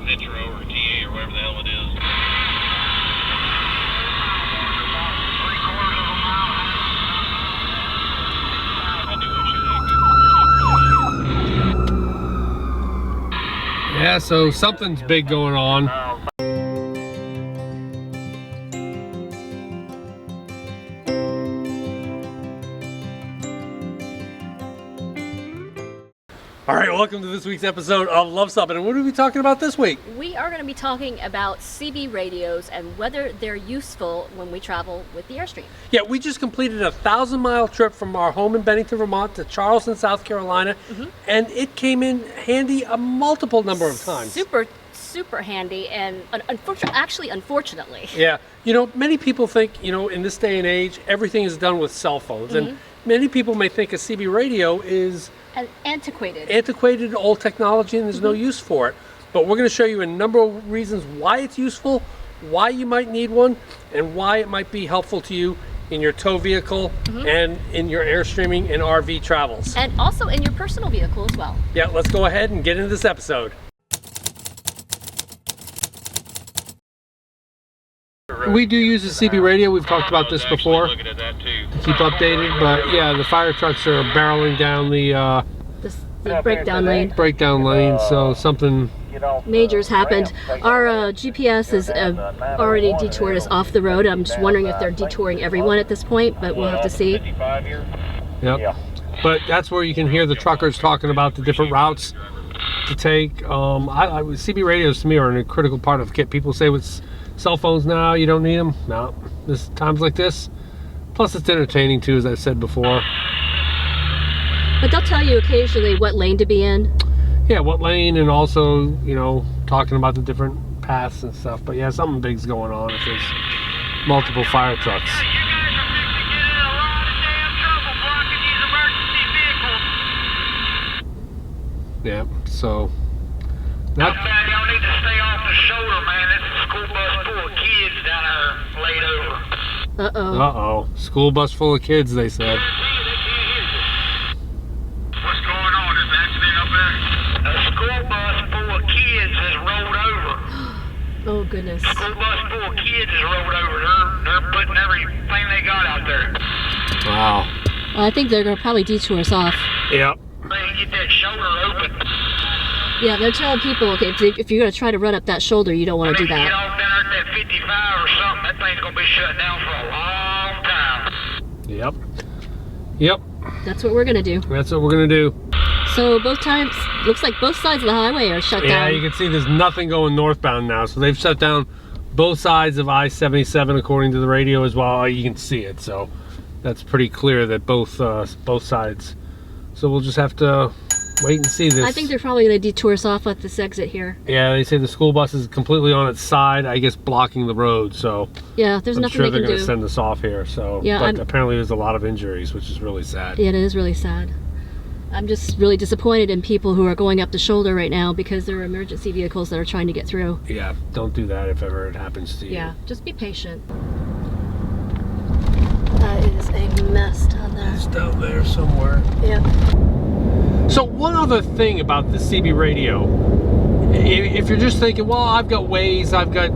Metro or TA or whatever the hell it is. Yeah, so something's big going on. All right, welcome to this week's episode of Luv Subbin. And what are we talking about this week? We are going to be talking about CB radios and whether they're useful when we travel with the Airstream. Yeah, we just completed a 1,000-mile trip from our home in Bennington, Vermont to Charleston, South Carolina, and it came in handy a multiple number of times. Super handy, and unfortunately. Yeah, you know, many people think, you know, in this day and age, everything is done with cell phones, and many people may think a CB radio is antiquated old technology and there's no use for it. But we're going to show you a number of reasons why it's useful, why you might need one, and why it might be helpful to you in your tow vehicle and in your Airstreaming and RV travels. And also in your personal vehicle as well. Yeah, let's go ahead and get into this episode. We do use a CB radio. We've talked about this before to keep updated, but yeah, the fire trucks are barreling down the breakdown lane. So something major's happened. Our GPS has already detoured us off the road. I'm just wondering if they're detouring everyone at this point, but we'll have to see. Yep. But that's where you can hear the truckers talking about the different routes to take. CB radios to me are a critical part of kit. People say with cell phones now you don't need them. No, there's times like this. Plus it's entertaining too, as I've said before. But they'll tell you occasionally what lane to be in. Yeah, what lane, and also, you know, talking about the different paths and stuff. But yeah, something big's going on if there's multiple fire trucks. Yeah, so y'all need to stay off the shoulder, man. This is a school bus full of kids down there laid over. Uh-oh. School bus full of kids, they said. What's going on? Is an accident up there? A school bus full of kids has rolled over. Oh, goodness. A school bus full of kids has rolled over. They're putting everything they got out there. Wow. Well, I think they're going to probably detour us off. Yep. They can get that shoulder open. Yeah, they're telling people, okay, if you're going to try to run up that shoulder, you don't want to do that. Get off down there at that 55 or something, that thing's going to be shut down for a long time. Yep. That's what we're going to do. That's what we're going to do. So both times, looks like both sides of the highway are shut down. Yeah, you can see there's nothing going northbound now. So they've shut down both sides of I-77 according to the radio as well. You can see it, so that's pretty clear that both sides. So we'll just have to wait and see this. I think they're probably going to detour us off at this exit here. Yeah, they say the school bus is completely on its side, I guess blocking the road, so yeah, there's nothing they can do. I'm sure they're going to send us off here, so yeah, but apparently there's a lot of injuries, which is really sad. Yeah, it is really sad. I'm just really disappointed in people who are going up the shoulder right now because there are emergency vehicles that are trying to get through. Yeah, don't do that if ever it happens to you. Yeah, just be patient. That is a mess down there. It's down there somewhere. Yep. So one other thing about the CB radio, if you're just thinking, well, I've got Waze, I've got,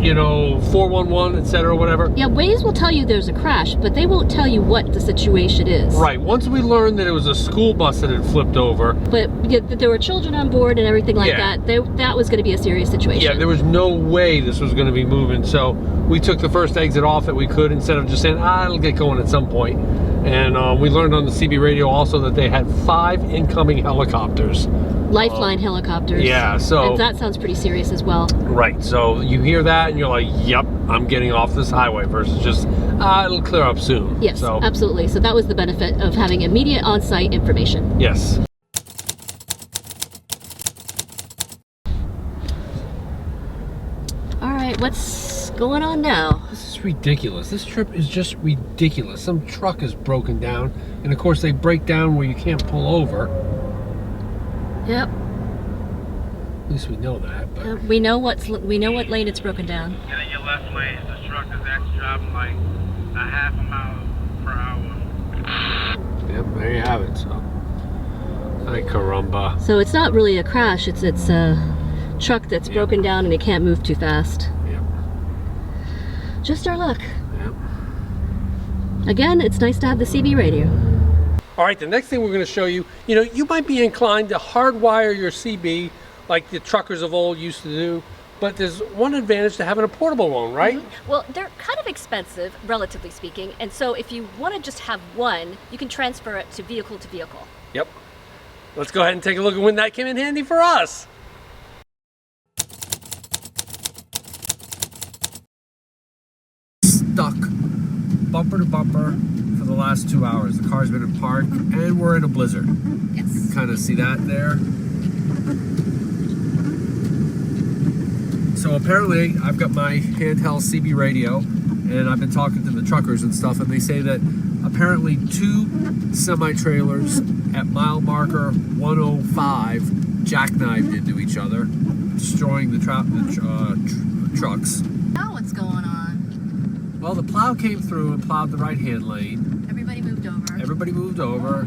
you know, 411, etc., whatever. Yeah, Waze will tell you there's a crash, but they won't tell you what the situation is. Right. Once we learned that it was a school bus that had flipped over. But yeah, that there were children on board and everything like that, that was going to be a serious situation. Yeah, there was no way this was going to be moving. So we took the first exit off that we could instead of just saying, it'll get going at some point. And we learned on the CB radio also that they had 5 incoming helicopters. Lifeline helicopters. Yeah, so... And that sounds pretty serious as well. Right, so you hear that and you're like, yep, I'm getting off this highway versus just, it'll clear up soon. Yes, so, absolutely. So that was the benefit of having immediate on-site information. Yes. All right, what's going on now? This is ridiculous. This trip is just ridiculous. Some truck is broken down, and of course they break down where you can't pull over. Yep. At least we know that. But we know what lane it's broken down. And in your left lane, this truck is actually driving like a half a mile per hour. Yep, there you have it. So, ay caramba. So it's not really a crash. It's truck that's broken down and it can't move too fast. Yep. Just our luck. Yep. Again, it's nice to have the CB radio. All right, the next thing we're going to show you, you might be inclined to hardwire your CB like the truckers of old used to do, but there's one advantage to having a portable one, right? Mm-hmm. Well, they're kind of expensive, relatively speaking, and so if you want to just have one, you can transfer it to vehicle to vehicle. Yep. Let's go ahead and take a look at when that came in handy for us. Stuck bumper to bumper for the last 2 hours. The car's been in park and we're in a blizzard. Yes. You can kind of see that there. So apparently I've got my handheld CB radio and I've been talking to the truckers and stuff, and they say that apparently 2 semi-trailers at mile marker 105 jackknifed into each other, destroying the trucks. Now what's going on? Well, the plow came through and plowed the right-hand lane. Everybody moved over. Everybody moved over.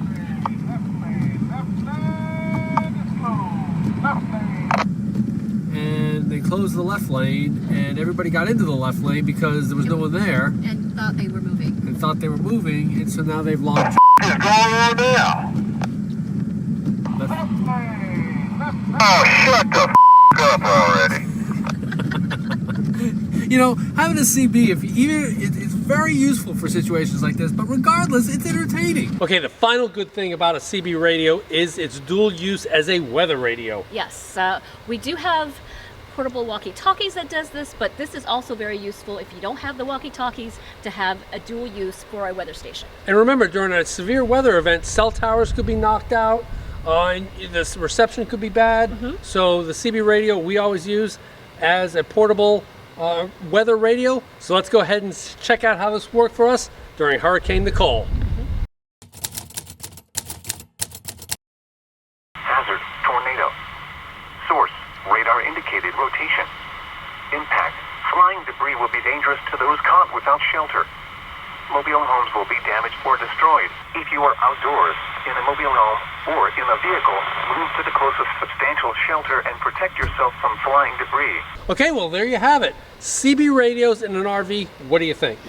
And they closed the left lane, and everybody got into the left lane because there was no one there. And thought they were moving. And so now they've lost. What's going on now? Oh, shut the up already. Having a CB, it's very useful for situations like this, but regardless, it's entertaining. Okay, the final good thing about a CB radio is its dual use as a weather radio. Yes, we do have portable walkie-talkies that does this, but this is also very useful if you don't have the walkie-talkies to have a dual use for a weather station. And remember, during a severe weather event, cell towers could be knocked out, and the reception could be bad. So the CB radio we always use as a portable weather radio. So let's go ahead and check out how this worked for us during Hurricane Nicole. Hazard, tornado. Source, radar indicated rotation. Impact, flying debris will be dangerous to those caught without shelter. Mobile homes will be damaged or destroyed. If you are outdoors, in a mobile home, or in a vehicle, move to the closest substantial shelter and protect yourself from flying debris. Okay, well there you have it. CB radios in an RV, what do you think?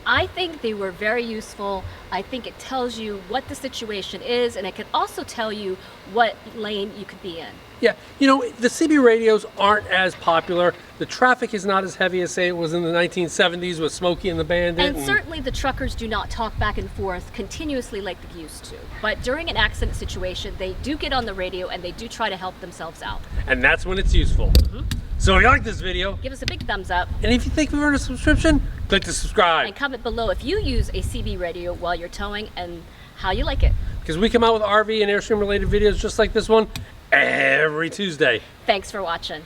I think they were very useful. I think it tells you what the situation is, and it can also tell you what lane you could be in. Yeah, the CB radios aren't as popular. The traffic is not as heavy as, say, it was in the 1970s with Smokey and the Bandit. And certainly the truckers do not talk back and forth continuously like they used to. But during an accident situation, they do get on the radio and they do try to help themselves out. And that's when it's useful. So if you like this video, give us a big thumbs up. And if you think we've earned a subscription, click to subscribe. And comment below if you use a CB radio while you're towing and how you like it. Because we come out with RV and Airstream related videos just like this one every Tuesday. Thanks for watching.